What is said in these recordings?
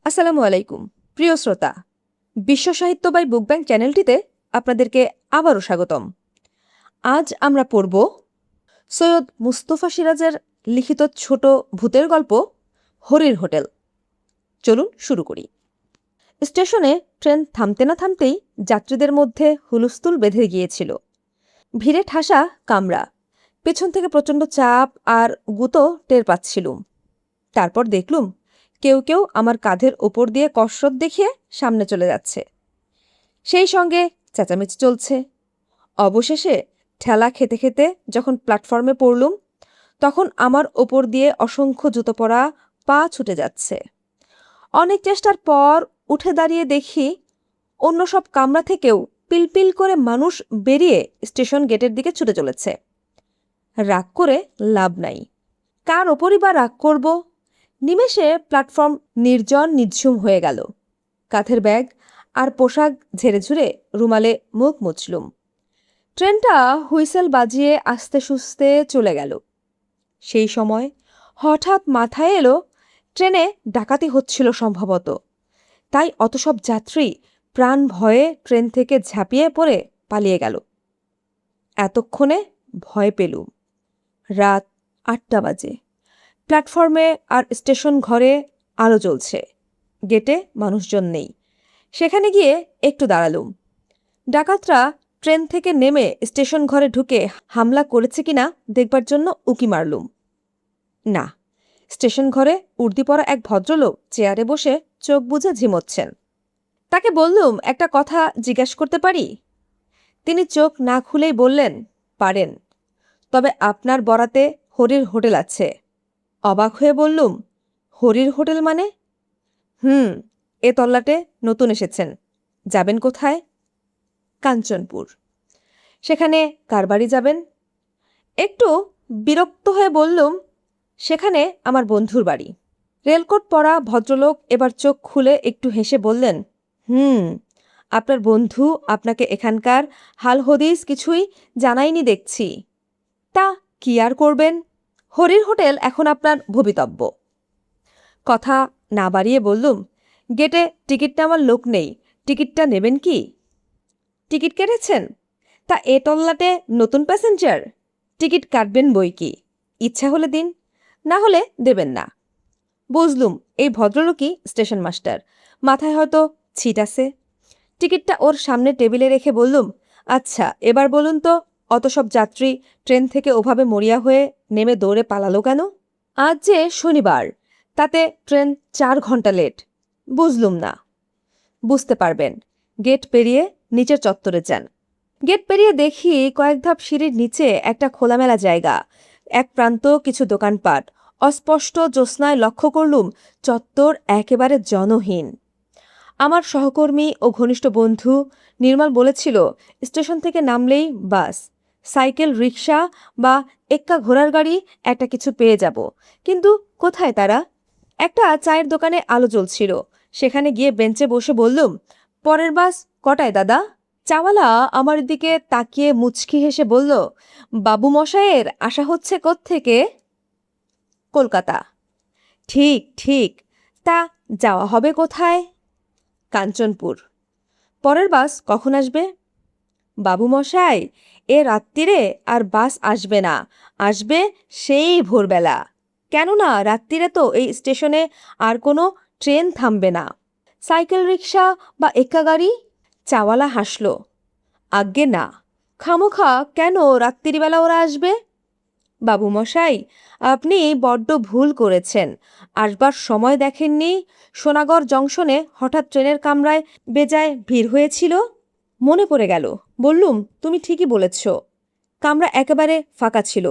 আসসালামু আলাইকুম প্রিয় শ্রোতা, বিশ্ব সাহিত্য বাই বুক ব্যাংক চ্যানেলটিতে আপনাদেরকে আবারও স্বাগতম। আজ আমরা পড়ব সৈয়দ মুস্তফা সিরাজের লিখিত ছোট ভূতের গল্প হরির হোটেল। চলুন শুরু করি। স্টেশনে ট্রেন থামতে না থামতেই যাত্রীদের মধ্যে হুলস্থুল বেঁধে গিয়েছিল। ভিড়ে ঠাসা কামরা, পেছন থেকে প্রচণ্ড চাপ আর গুঁতো টের পাচ্ছিলুম। তারপর দেখলুম কেউ কেউ আমার কাঁধের ওপর দিয়ে কসরত দেখিয়ে সামনে চলে যাচ্ছে, সেই সঙ্গে চেঁচামেচি চলছে। অবশেষে ঠেলা খেতে খেতে যখন প্ল্যাটফর্মে পড়লুম, তখন আমার ওপর দিয়ে অসংখ্য জুতো পরা পা ছুটে যাচ্ছে। অনেক চেষ্টার পর উঠে দাঁড়িয়ে দেখি অন্য সব কামরা থেকেও পিলপিল করে মানুষ বেরিয়ে স্টেশন গেটের দিকে ছুটে চলেছে। রাগ করে লাভ নাই, কার ওপরই বা রাগ করব। নিমেষে প্ল্যাটফর্ম নির্জন নিঝুম হয়ে গেল। কাঁধের ব্যাগ আর পোশাক ঝেড়ে ঝুড়ে রুমালে মুখ মুছলুম। ট্রেনটা হুইসেল বাজিয়ে আস্তে সুস্তে চলে গেল। সেই সময় হঠাৎ মাথায় এলো ট্রেনে ডাকাতি হচ্ছিল সম্ভবত, তাই অত সব যাত্রী প্রাণ ভয়ে ট্রেন থেকে ঝাঁপিয়ে পড়ে পালিয়ে গেল। এতক্ষণে ভয় পেলুম। রাত ৮টা বাজে। প্ল্যাটফর্মে আর স্টেশন ঘরে আলো জ্বলছে, গেটে মানুষজন নেই। সেখানে গিয়ে একটু দাঁড়ালুম। ডাকাতরা ট্রেন থেকে নেমে স্টেশন ঘরে ঢুকে হামলা করেছে কিনা দেখবার জন্য উকি মারলুম। না, স্টেশন ঘরে উর্দি পরা এক ভদ্রলোক চেয়ারে বসে চোখ বুজে ঝিমোচ্ছেন। তাকে বললুম একটা কথা জিজ্ঞেস করতে পারি? তিনি চোখ না খুলেই বললেন, পারেন, তবে আপনার বরাতে হরির হোটেল আছে। অবাক হয়ে বললুম, হরির হোটেল মানে? এ তল্লাটে নতুন এসেছেন, যাবেন কোথায়? কাঞ্চনপুর। সেখানে কার বাড়ি যাবেন? একটু বিরক্ত হয়ে বললুম, সেখানে আমার বন্ধুর বাড়ি। রেলকোট পরা ভদ্রলোক এবার চোখ খুলে একটু হেসে বললেন, আপনার বন্ধু আপনাকে এখানকার হাল হদিস কিছুই জানায়নি দেখছি। তা কি আর করবেন, হরির হোটেল এখন আপনার ভবিতব্য। কথা না বাড়িয়ে বললুম, গেটে টিকিট নেওয়ার লোক নেই, টিকিটটা নেবেন কি? টিকিট কেটেছেন? তা এ তল্লাটে নতুন প্যাসেঞ্জার, টিকিট কাটবেন বই কি, ইচ্ছা হলে দিন, না হলে দেবেন না। বুঝলুম এই ভদ্রলোকই স্টেশন মাস্টার, মাথায় হয়তো ছিট আছে। টিকিটটা ওর সামনে টেবিলে রেখে বললুম, আচ্ছা এবার বলুন তো, অত সব যাত্রী ট্রেন থেকে ওভাবে মরিয়া হয়ে নেমে দৌড়ে পালালো কেন? আজ যে শনিবার, তাতে ট্রেন 4 ঘন্টা লেট। বুঝলুম না। বুঝতে পারবেন, গেট পেরিয়ে নিচের চত্বরে যান। গেট পেরিয়ে দেখি কয়েক ধাপ সিঁড়ির নিচে একটা খোলামেলা জায়গা, এক প্রান্ত কিছু দোকানপাট। অস্পষ্ট জ্যোৎস্নায় লক্ষ্য করলুম চত্বর একেবারে জনহীন। আমার সহকর্মী ও ঘনিষ্ঠ বন্ধু নির্মল বলেছিল, স্টেশন থেকে নামলেই বাস, সাইকেল, রিক্সা বা এক্কা ঘোড়ার গাড়ি একটা কিছু পেয়ে যাব। কিন্তু কোথায় তারা? একটা চায়ের দোকানে আলো জ্বলছিল, সেখানে গিয়ে বেঞ্চে বসে বললুম, পরের বাস কটায় দাদা? চাওয়ালা আমার দিকে তাকিয়ে মুচকি হেসে বলল, বাবু মশাইয়ের আশা হচ্ছে কোত্থেকে? কলকাতা। ঠিক ঠিক, তা যাওয়া হবে কোথায়? কাঞ্চনপুর। পরের বাস কখন আসবে? বাবু মশাই, এ রাত্রিরে আর বাস আসবে না, আসবে সেই ভোরবেলা। কেননা রাত্রিরে তো এই স্টেশনে আর কোনো ট্রেন থামবে না। সাইকেল, রিক্সা বা এক্কা গাড়ি? চাওয়ালা হাসল, আজ্ঞে না, খামোখা কেন রাত্রিবেলা ওরা আসবে? বাবু মশাই, আপনি বড্ড ভুল করেছেন, আসবার সময় দেখেননি? সোনাগড় জংশনে হঠাৎ ট্রেনের কামরায় বেজায় ভিড় হয়েছিল। মনে পড়ে গেল। বললুম, তুমি ঠিকই বলেছ, কামরা একেবারে ফাঁকা ছিল।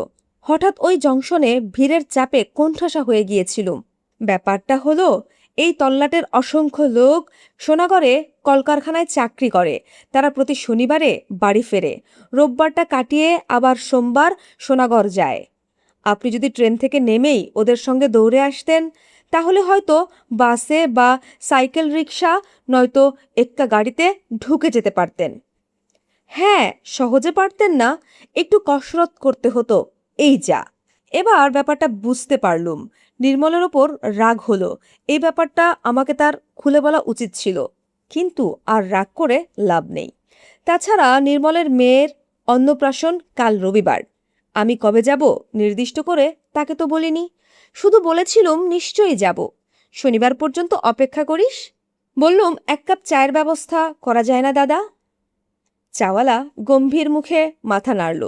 হঠাৎ ওই জংশনে ভিড়ের চাপে কোণঠাসা হয়ে গিয়েছিলুম। ব্যাপারটা হলো, এই তল্লাটের অসংখ্য লোক সোনাগড়ে কলকারখানায় চাকরি করে। তারা প্রতি শনিবারে বাড়ি ফেরে, রোববারটা কাটিয়ে আবার সোমবার সোনাগড় যায়। আপনি যদি ট্রেন থেকে নেমেই ওদের সঙ্গে দৌড়ে আসতেন, তাহলে হয়তো বাসে বা সাইকেল, রিক্সা নয়তো এক্কা গাড়িতে ঢুকে যেতে পারতেন। হ্যাঁ, সহজে পারতেন না, একটু কসরত করতে হতো, এই যা। এবার ব্যাপারটা বুঝতে পারলুম। নির্মলের ওপর রাগ হলো। এই ব্যাপারটা আমাকে তার খুলে বলা উচিত ছিল, কিন্তু আর রাগ করে লাভ নেই। তাছাড়া নির্মলের মেয়ের অন্নপ্রাশন কাল রবিবার। আমি কবে যাব নির্দিষ্ট করে তাকে তো বলিনি, শুধু বলেছিলুম নিশ্চয়ই যাব, শনিবার পর্যন্ত অপেক্ষা করিস। বললুম, এক কাপ চায়ের ব্যবস্থা করা যায় না দাদা? চাওয়ালা গম্ভীর মুখে মাথা নাড়ল।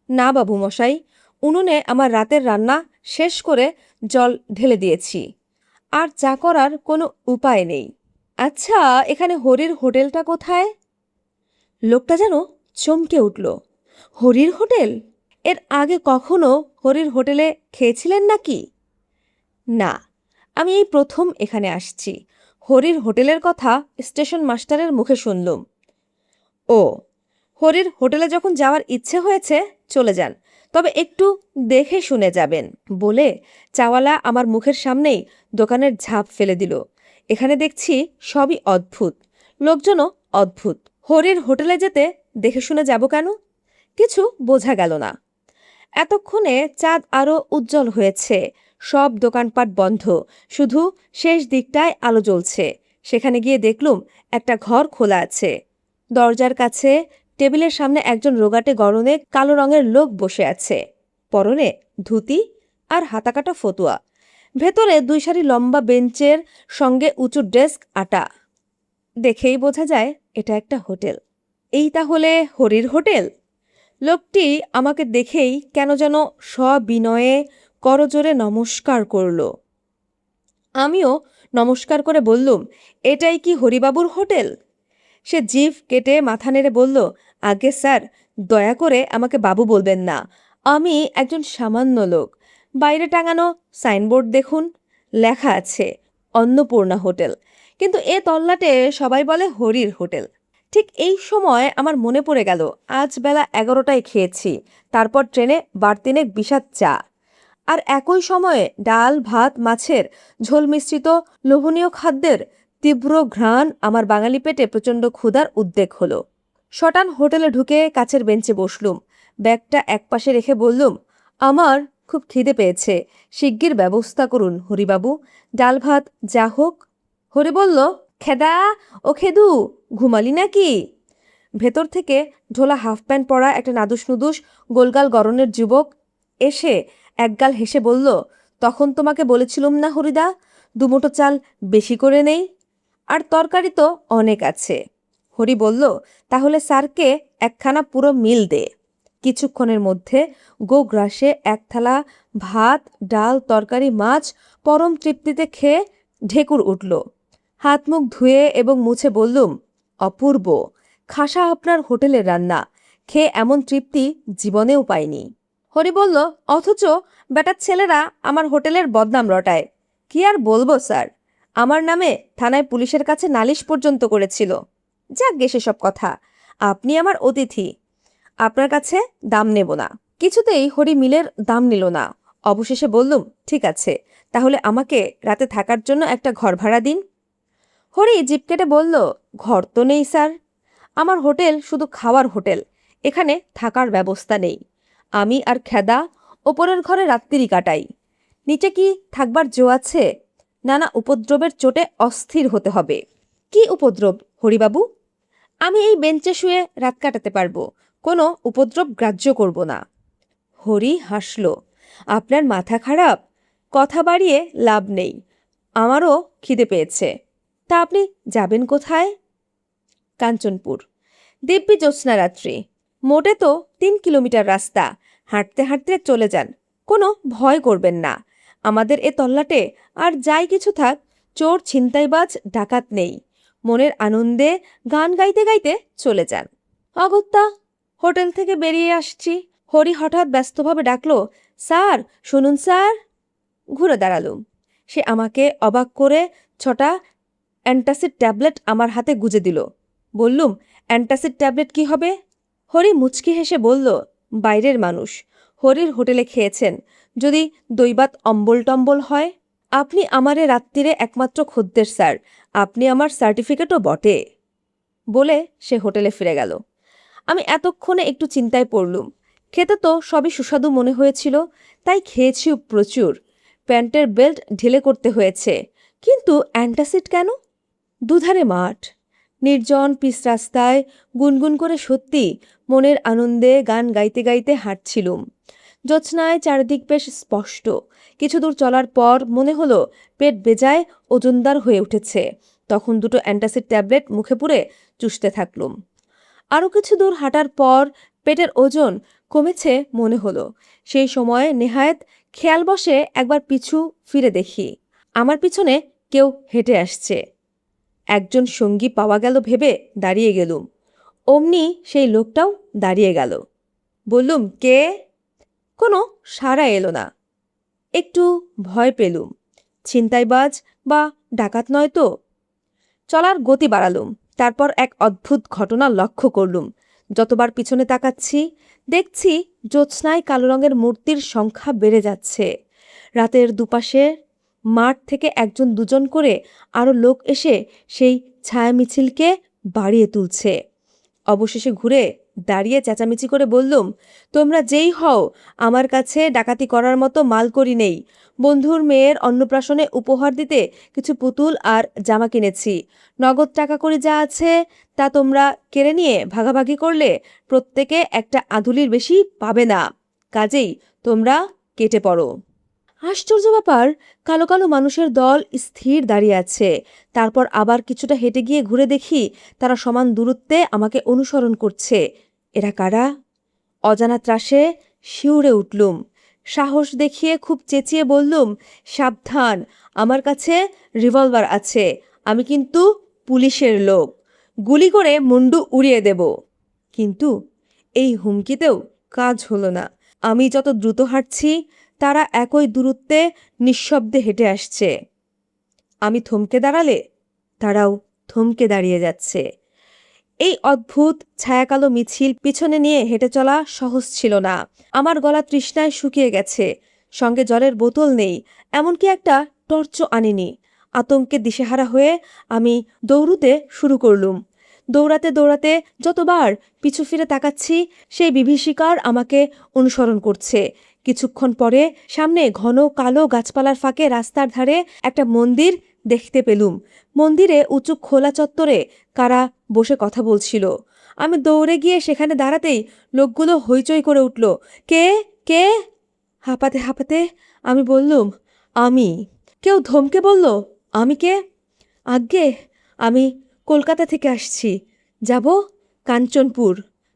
না বাবু মশাই, উনুনে আমার রাতের রান্না শেষ করে জল ঢেলে দিয়েছি, আর চা করার কোনো উপায় নেই। আচ্ছা, এখানে হরির হোটেলটা কোথায়? লোকটা যেন চমকে উঠল। হরির হোটেল? এর আগে কখনো হরির হোটেলে খেয়েছিলেন নাকি? না, আমি এই প্রথম এখানে আসছি। হরির হোটেলের কথা স্টেশন মাস্টারের মুখে শুনলুম। ও, হরির হোটেলে যখন যাওয়ার ইচ্ছে হয়েছে চলে যান, তবে একটু দেখে শুনে যাবেন, বলে চাওয়ালা আমার মুখের সামনেই দোকানের ঝাঁপ ফেলে দিল। এখানে দেখছি সবই অদ্ভুত, লোকজনও অদ্ভুত। হরির হোটেলে যেতে দেখে শুনে যাব কেন? কিছু বোঝা গেল না। এতক্ষণে চাঁদ আরও উজ্জ্বল হয়েছে, সব দোকানপাট বন্ধ, শুধু শেষ দিকটায় আলো জ্বলছে। সেখানে গিয়ে দেখলুম একটা ঘর খোলা আছে। দরজার কাছে টেবিলের সামনে একজন রোগাটে গরনে কালো রঙের লোক বসে আছে, পরনে ধুতি আর হাতাকাটা ফতুয়া। ভেতরে 2 সারি লম্বা বেঞ্চের সঙ্গে উঁচু ডেস্ক আটা। দেখেই বোঝা যায় এটা একটা হোটেল। এই তাহলে হরির হোটেল? লোকটি আমাকে দেখেই কেন যেন সবিনয়ে করজোরে নমস্কার করল। আমিও নমস্কার করে বললুম, এটাই কি হরিবাবুর হোটেল? সে জিভ কেটে মাথা নেড়ে বলল, আগে স্যার, দয়া করে আমাকে বাবু বলবেন না, আমি একজন সামান্য লোক। বাইরে টাঙানো সাইনবোর্ড দেখুন, লেখা আছে অন্নপূর্ণা হোটেল, কিন্তু এ তল্লাটে সবাই বলে হরির হোটেল। ঠিক এই সময় আমার মনে পড়ে গেল আজ বেলা 11টায় খেয়েছি, তারপর ট্রেনে বারতিনেক বিষাদ চা, আর একই সময়ে ডাল ভাত মাছের ঝোল মিশ্রিত লোভনীয় খাদ্যের তীব্র ঘ্রাণ আমার বাঙালি পেটে প্রচণ্ড ক্ষুধার উদ্রেক হলো। শটান হোটেলে ঢুকে কাছের বেঞ্চে বসলুম, ব্যাগটা একপাশে রেখে বললুম, আমার খুব খিদে পেয়েছে, শিগগির ব্যবস্থা করুন হরিবাবু, ডাল ভাত যা হোক। হরি বলল, খেদা, ও খেদু, ঘুমালি নাকি? ভেতর থেকে ঢোলা হাফ প্যান্ট পরা একটা নাদুস নুদুস গোলগাল গরনের যুবক এসে একগাল হেসে বলল, তখন তোমাকে বলেছিলুম না হরিদা, 2 মুঠো চাল বেশি করে নেই, আর তরকারি তো অনেক আছে। হরি বলল, তাহলে স্যারকে একখানা পুরো মিল দে। কিছুক্ষণের মধ্যে গোগ্রাসে 1 থালা ভাত ডাল তরকারি মাছ পরম তৃপ্তিতে খেয়ে ঢেকুর উঠল। হাত মুখ ধুয়ে এবং মুছে বললুম, অপূর্ব, খাসা আপনার হোটেলের রান্না, খেয়ে এমন তৃপ্তি জীবনেও পাইনি। হরি বলল, অথচ বেটার ছেলেরা আমার হোটেলের বদনাম রটায়। কি আর বলবো স্যার, আমার নামে থানায় পুলিশের কাছে নালিশ পর্যন্ত করেছিল। যাক গে সেসব কথা, আপনি আমার অতিথি, আপনার কাছে দাম নেব না। কিছুতেই হরি মিলের দাম নিল না। অবশেষে বললুম, ঠিক আছে, তাহলে আমাকে রাতে থাকার জন্য একটা ঘর ভাড়া দিন। হরি জিভ কেটে বলল, ঘর তো নেই স্যার, আমার হোটেল শুধু খাওয়ার হোটেল, এখানে থাকার ব্যবস্থা নেই। আমি আর খেদা ওপরের ঘরে রাত্রি কাটাই, নিচে কি থাকবার জো আছে? নানা উপদ্রবের চোটে অস্থির হতে হবে। কি উপদ্রব হরিবাবু? আমি এই বেঞ্চে শুয়ে রাত কাটাতে পারবো, কোনো উপদ্রব গ্রাহ্য করব না। হরি হাসল, আপনার মাথা খারাপ, কথা বাড়িয়ে লাভ নেই, আমারও খিদে পেয়েছে। তা আপনি যাবেন কোথায়? কাঞ্চনপুর। দিব্যি জ্যোৎস্না রাত্রি, মোটে তো 3 কিলোমিটার রাস্তা, হাঁটতে হাঁটতে চলে যান, কোনো ভয় করবেন না। আমাদের এ তল্লাটে আর যাই কিছু থাক, চোর ছিনতাইবাজ ডাকাত নেই। মনের আনন্দে গান গাইতে গাইতে চলে যান। অগত্যা হোটেল থেকে বেরিয়ে আসছি, হরি হঠাৎ ব্যস্তভাবে ডাকলো, স্যার শুনুন স্যার। ঘুরে দাঁড়ালুম। সে আমাকে অবাক করে 6টা অ্যান্টাসিড ট্যাবলেট আমার হাতে গুজে দিল। বললুম, অ্যান্টাসিড ট্যাবলেট কি হবে? হরি মুচকি হেসে বলল, বাইরের মানুষ, হরির হোটেলে খেয়েছেন, যদি দৈবাত অম্বল টম্বল হয়। আপনি আমারে রাত্রিরে একমাত্র খদ্দের স্যার, আপনি আমার সার্টিফিকেটও বটে। বলে সে হোটেলে ফিরে গেল। আমি এতক্ষণে একটু চিন্তায় পড়লুম। খেতে তো সবই সুস্বাদু মনে হয়েছিল, তাই খেয়েছিও প্রচুর। প্যান্টের বেল্ট ঢিলে করতে হয়েছে, কিন্তু অ্যান্টাসিড কেন? দুধারে মাঠ, নির্জন পিচ রাস্তায় গুনগুন করে সত্যি মনের আনন্দে গান গাইতে গাইতে হাঁটছিলুম। জ্যোৎস্নায় চারদিক বেশ স্পষ্ট। কিছু দূর চলার পর মনে হলো পেট বেজায় ওজনদার হয়ে উঠেছে। তখন দুটো অ্যান্টাসিড ট্যাবলেট মুখে পুরে চুষতে থাকলুম। আরও কিছু দূর হাঁটার পর পেটের ওজন কমেছে মনে হলো। সেই সময় নেহায়েত খেয়াল বসে একবার পিছু ফিরে দেখি, আমার পিছনে কেউ হেঁটে আসছে। একজন সঙ্গী পাওয়া গেল ভেবে দাঁড়িয়ে গেলুম। অমনি সেই লোকটাও দাঁড়িয়ে গেল। বললুম, কে? কোনো সাড়া এলো না। একটু ভয় পেলুম। ছিনতাইবাজ বা ডাকাত নয় তো? চলার গতি বাড়ালুম। তারপর এক অদ্ভুত ঘটনা লক্ষ্য করলুম। যতবার পিছনে তাকাচ্ছি দেখছি জ্যোৎস্নায় কালো রঙের মূর্তির সংখ্যা বেড়ে যাচ্ছে। রাতের দুপাশে মাঠ থেকে একজন দুজন করে আরও লোক এসে সেই ছায়া মিছিলকে বাড়িয়ে তুলছে। অবশেষে ঘুরে দাঁড়িয়ে চেঁচামেচি করে বললুম, তোমরা যেই হও, আমার কাছে ডাকাতি করার মতো মালকড়ি নেই। বন্ধুর মেয়ের অন্নপ্রাশনে উপহার দিতে কিছু পুতুল আর জামা কিনেছি। নগদ টাকা কড়ি যা আছে তা তোমরা কেড়ে নিয়ে ভাগাভাগি করলে প্রত্যেকে একটা আধুলির বেশি পাবে না। কাজেই তোমরা কেটে পড়ো। আশ্চর্য ব্যাপার, কালো কালো মানুষের দল স্থির দাঁড়িয়ে আছে। তারপর আবার কিছুটা হেঁটে গিয়ে ঘুরে দেখি তারা সমান দূরত্বে আমাকে অনুসরণ করছে। এরা কারা? অজানা ত্রাসে শিউরে উঠলুম। সাহস দেখিয়ে খুব চেঁচিয়ে বললুম, সাবধান, আমার কাছে রিভলভার আছে। আমি কিন্তু পুলিশের লোক। গুলি করে মুন্ডু উড়িয়ে দেব। কিন্তু এই হুমকিতেও কাজ হলো না। আমি যত দ্রুত হাঁটছি তারা একই দূরত্বে নিঃশব্দে হেঁটে আসছে। আমি থমকে দাঁড়ালে তারাও থমকে দাঁড়িয়ে যাচ্ছে। এই অদ্ভুত ছায়াকালো মিছিল পিছনে নিয়ে হেঁটে চলা সহজ ছিল না। আমার গলা তৃষ্ণায় শুকিয়ে গেছে। সঙ্গে জলের বোতল নেই, এমনকি একটা টর্চও আনিনি। আতঙ্কে দিশেহারা হয়ে আমি দৌড়ুতে শুরু করলুম। দৌড়াতে দৌড়াতে যতবার পিছু ফিরে তাকাচ্ছি সেই বিভীষিকার আমাকে অনুসরণ করছে। কিছুক্ষণ পরে সামনে ঘন কালো গাছপালার ফাঁকে রাস্তার ধারে একটা মন্দির দেখতে পেলুম। মন্দিরে উঁচু খোলা চত্বরে কারা বসে কথা বলছিল। আমি দৌড়ে গিয়ে সেখানে দাঁড়াতেই লোকগুলো হইচই করে উঠল। কে? কে? হাঁপাতে হাঁপাতে আমি বললুম, আমি। কেউ ধমকে বলল, আমি কে? আজ্ঞে, আমি কলকাতা থেকে আসছি, যাব কাঞ্চনপুর।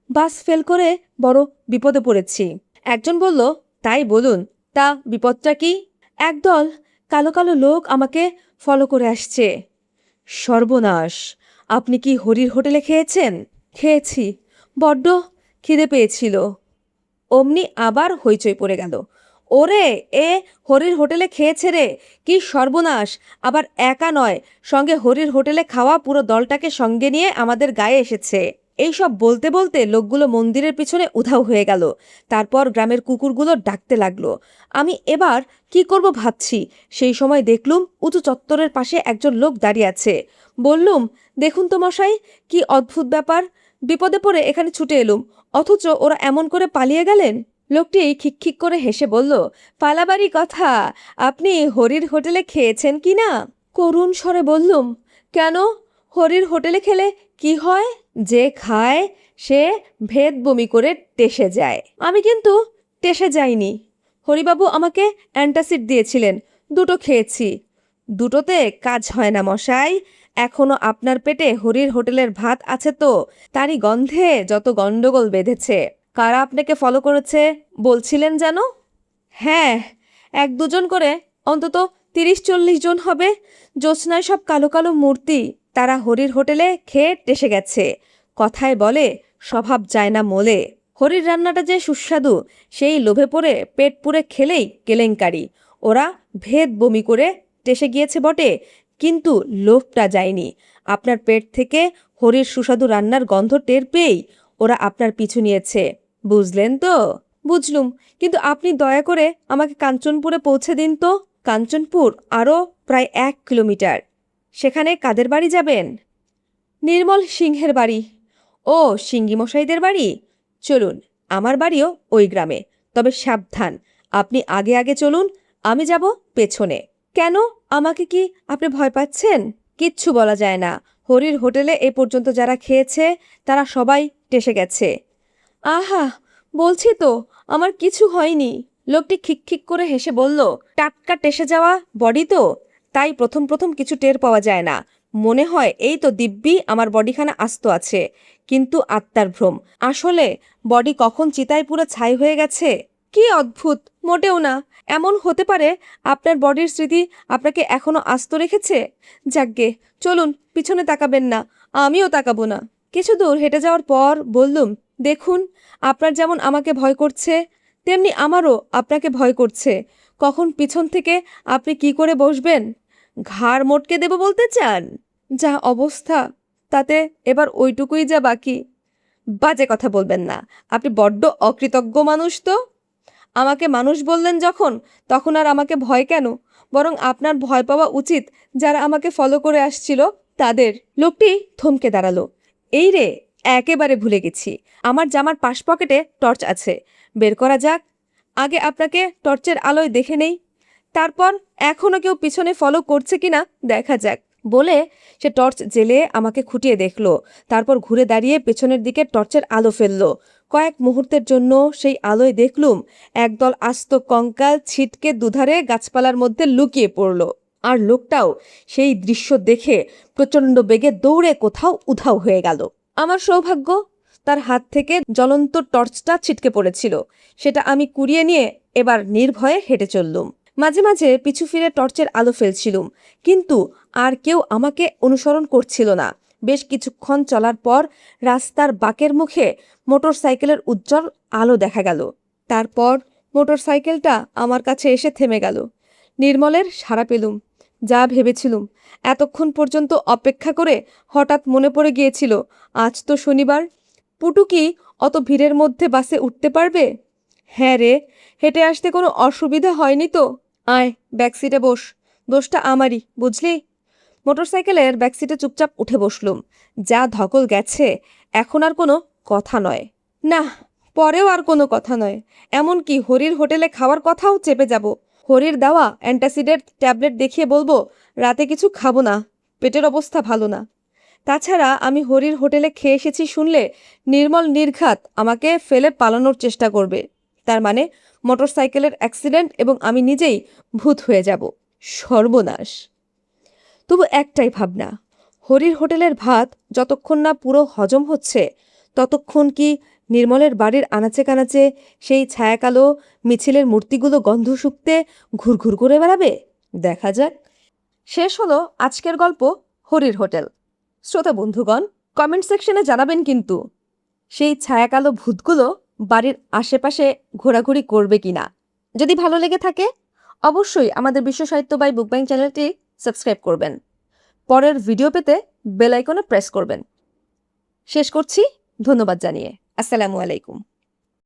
বাস ফেল করে বড় বিপদে পড়েছি। একজন বলল, তাই বলুন, তা বিপদটা কি? একদল কালো কালো লোক আমাকে ফলো করে আসছে। সর্বনাশ! আপনি কি হরির হোটেলে খেয়েছেন? খেয়েছি, বড্ড খিদে পেয়েছিল। অমনি আবার হইচই পড়ে গেল। ওরে, এ হরির হোটেলে খেয়েছে রে! কি সর্বনাশ! আবার একা নয়, সঙ্গে হরির হোটেলে খাওয়া পুরো দলটাকে সঙ্গে নিয়ে আমাদের গায়ে এসেছে। এইসব বলতে বলতে লোকগুলো মন্দিরের পিছনে উধাও হয়ে গেল। তারপর গ্রামের কুকুরগুলো ডাকতে লাগলো। আমি এবার কি করব ভাবছি। সেই সময় দেখলুম উঁচু চত্বরের পাশে একজন লোক দাঁড়িয়ে আছে। বললুম, দেখুন তো মশাই, কি অদ্ভুত ব্যাপার! বিপদে পড়ে এখানে ছুটে এলুম, অথচ ওরা এমন করে পালিয়ে গেলেন। লোকটি খিকখিক করে হেসে বলল, পালাবারই কথা, আপনি হরির হোটেলে খেয়েছেন কি না? করুণ স্বরে বললুম, কেন, হরির হোটেলে খেলে কি হয়? যে খায় সে ভেদ বমি করে টেসে যায়। আমি কিন্তু টেসে যাইনি। হরিবাবু আমাকে অ্যান্টাসিড দিয়েছিলেন, দুটো খেয়েছি। দুটোতে কাজ হয় না মশাই। এখনো আপনার পেটে হরির হোটেলের ভাত আছে তো, তারই গন্ধে যত গন্ডগোল বেঁধেছে। কারা আপনাকে ফলো করেছে বলছিলেন যেন? হ্যাঁ, এক দুজন করে অন্তত ৩০-৪০ জন হবে। জ্যোৎস্নায় সব কালো কালো মূর্তি। তারা হরির হোটেলে খেয়ে টেসে গেছে। কথায় বলে, স্বভাব যায় না মোলে। হরির রান্নাটা যে সুস্বাদু, সেই লোভে পড়ে পেট পুরে খেলেই কেলেঙ্কারি। ওরা ভেদ বমি করে টেসে গিয়েছে বটে, কিন্তু লোভটা যায়নি। আপনার পেট থেকে হরির সুস্বাদু রান্নার গন্ধ টের পেয়েই ওরা আপনার পিছু নিয়েছে। বুঝলেন তো? বুঝলুম, কিন্তু আপনি দয়া করে আমাকে কাঞ্চনপুরে পৌঁছে দিন তো। কাঞ্চনপুর আরও প্রায় ১ কিলোমিটার। সেখানে কাদের বাড়ি যাবেন? নির্মল সিংহের বাড়ি। ও, সিঙ্গি মশাইদের বাড়ি? চলুন, আমার বাড়িও ওই গ্রামে। তবে সাবধান, আপনি আগে আগে চলুন, আমি যাব পেছনে। কেন? আমাকে কি আপনি ভয় পাচ্ছেন? কিচ্ছু বলা যায় না। হরির হোটেলে এ পর্যন্ত যারা খেয়েছে তারা সবাই টেসে গেছে। আহা, বলছি তো আমার কিছু হয়নি। লোকটি খিকখিক করে হেসে বলল, টাটকা টেসে যাওয়া বডি তো, তাই প্রথম প্রথম কিছু টের পাওয়া যায় না। মনে হয় এই তো দিব্যি আমার বডিখানা আস্ত আছে, কিন্তু আত্মার ভ্রম। আসলে বডি কখন চিতায় পুরো ছাই হয়ে গেছে। কি অদ্ভুত! মোটেও না। এমন হতে পারে আপনার বডির স্মৃতি আপনাকে এখনো আস্ত রেখেছে। যাকগে, চলুন, পিছনে তাকাবেন না, আমিও তাকাবো না। কিছু দূর হেঁটে যাওয়ার পর বললুম, দেখুন, আপনার যেমন আমাকে ভয় করছে, তেমনি আমারও আপনাকে ভয় করছে। কখন পিছন থেকে আপনি কি করে বসবেন? ঘাড় মটকে দেব বলতে চান? যা অবস্থা, তাতে এবার ওইটুকুই যা বাকি। বাজে কথা বলবেন না, আপনি বড্ড অকৃতজ্ঞ মানুষ তো। আমাকে মানুষ বললেন যখন, তখন আর আমাকে ভয় কেন? বরং আপনার ভয় পাওয়া উচিত যারা আমাকে ফলো করে আসছিল তাদের। লোকটি থমকে দাঁড়ালো। এই রে, একেবারে ভুলে গেছি, আমার জামার পাশ পকেটে টর্চ আছে। বের করা যাক। আগে আপনাকে টর্চের আলোয় দেখে নেই, তারপর এখনো কেউ পিছনে ফলো করছে কিনা দেখা যাক। বলে সে টর্চ জ্বেলে আমাকে খুঁটিয়ে দেখল, তারপর ঘুরে দাঁড়িয়ে পেছনের দিকে টর্চের আলো ফেলল। কয়েক মুহূর্তের জন্য সেই আলোয় দেখলুম একদল আস্ত কঙ্কাল ছিটকে দুধারে গাছপালার মধ্যে লুকিয়ে পড়ল। আর লোকটাও সেই দৃশ্য দেখে প্রচণ্ড বেগে দৌড়ে কোথাও উধাও হয়ে গেল। আমার সৌভাগ্য, তার হাত থেকে জ্বলন্ত টর্চটা ছিটকে পড়েছিল। সেটা আমি কুড়িয়ে নিয়ে এবার নির্ভয়ে হেঁটে চললুম। মাঝে মাঝে পিছু ফিরে টর্চের আলো ফেলছিলুম, কিন্তু আর কেউ আমাকে অনুসরণ করছিল না। বেশ কিছুক্ষণ চলার পর রাস্তার বাঁকের মুখে মোটর সাইকেলের উজ্জ্বল আলো দেখা গেল। তারপর মোটর সাইকেলটা আমার কাছে এসে থেমে গেল। নির্মলের সাড়া পেলুম। যা ভেবেছিলুম, এতক্ষণ পর্যন্ত অপেক্ষা করে হঠাৎ মনে পড়ে গিয়েছিল আজ তো শনিবার। পুটু কি অত ভিড়ের মধ্যে বাসে উঠতে পারবে? হ্যাঁ রে, হেঁটে আসতে কোনো অসুবিধা হয়নি তো? আয়, ব্যাকসিটে বস। দোষটা আমারই, বুঝলি? মোটরসাইকেলের ব্যাকসিটে চুপচাপ উঠে বসলুম। যা ধকল গেছে, এখন আর কোনো কথা নয়। না, পরেও আর কোনো কথা নয়। এমনকি হরির হোটেলে খাওয়ার কথাও চেপে যাব। হরির দেওয়া অ্যান্টাসিডের ট্যাবলেট দেখিয়ে বলবো রাতে কিছু খাবো না, পেটের অবস্থা ভালো না। তাছাড়া আমি হরির হোটেলে খেয়ে এসেছি শুনলে নির্মল নির্ঘাত আমাকে ফেলে পালানোর চেষ্টা করবে। তার মানে মোটরসাইকেলের অ্যাক্সিডেন্ট এবং আমি নিজেই ভূত হয়ে যাব। সর্বনাশ! তবু একটাই ভাবনা, হরির হোটেলের ভাত যতক্ষণ না পুরো হজম হচ্ছে, ততক্ষণ কি নির্মলের বাড়ির আনাচে কানাচে সেই ছায়াকালো মিছিলের মূর্তিগুলো গন্ধ শুঁকতে ঘুরঘুর করে বেড়াবে? দেখা যাক। শেষ হলো আজকের গল্প, হরির হোটেল। শ্রোতা বন্ধুগণ, কমেন্ট সেকশনে জানাবেন কিন্তু সেই ছায়াকালো ভূতগুলো বাড়ির আশেপাশে ঘোরাঘুরি করবে কিনা। যদি ভালো লেগে থাকে অবশ্যই আমাদের বিশ্ব সাহিত্য বাই বুক ব্যাংক চ্যানেলটি সাবস্ক্রাইব করবেন। পরের ভিডিও পেতে বেল আইকনে প্রেস করবেন। শেষ করছি ধন্যবাদ জানিয়ে। আসসালামু আলাইকুম।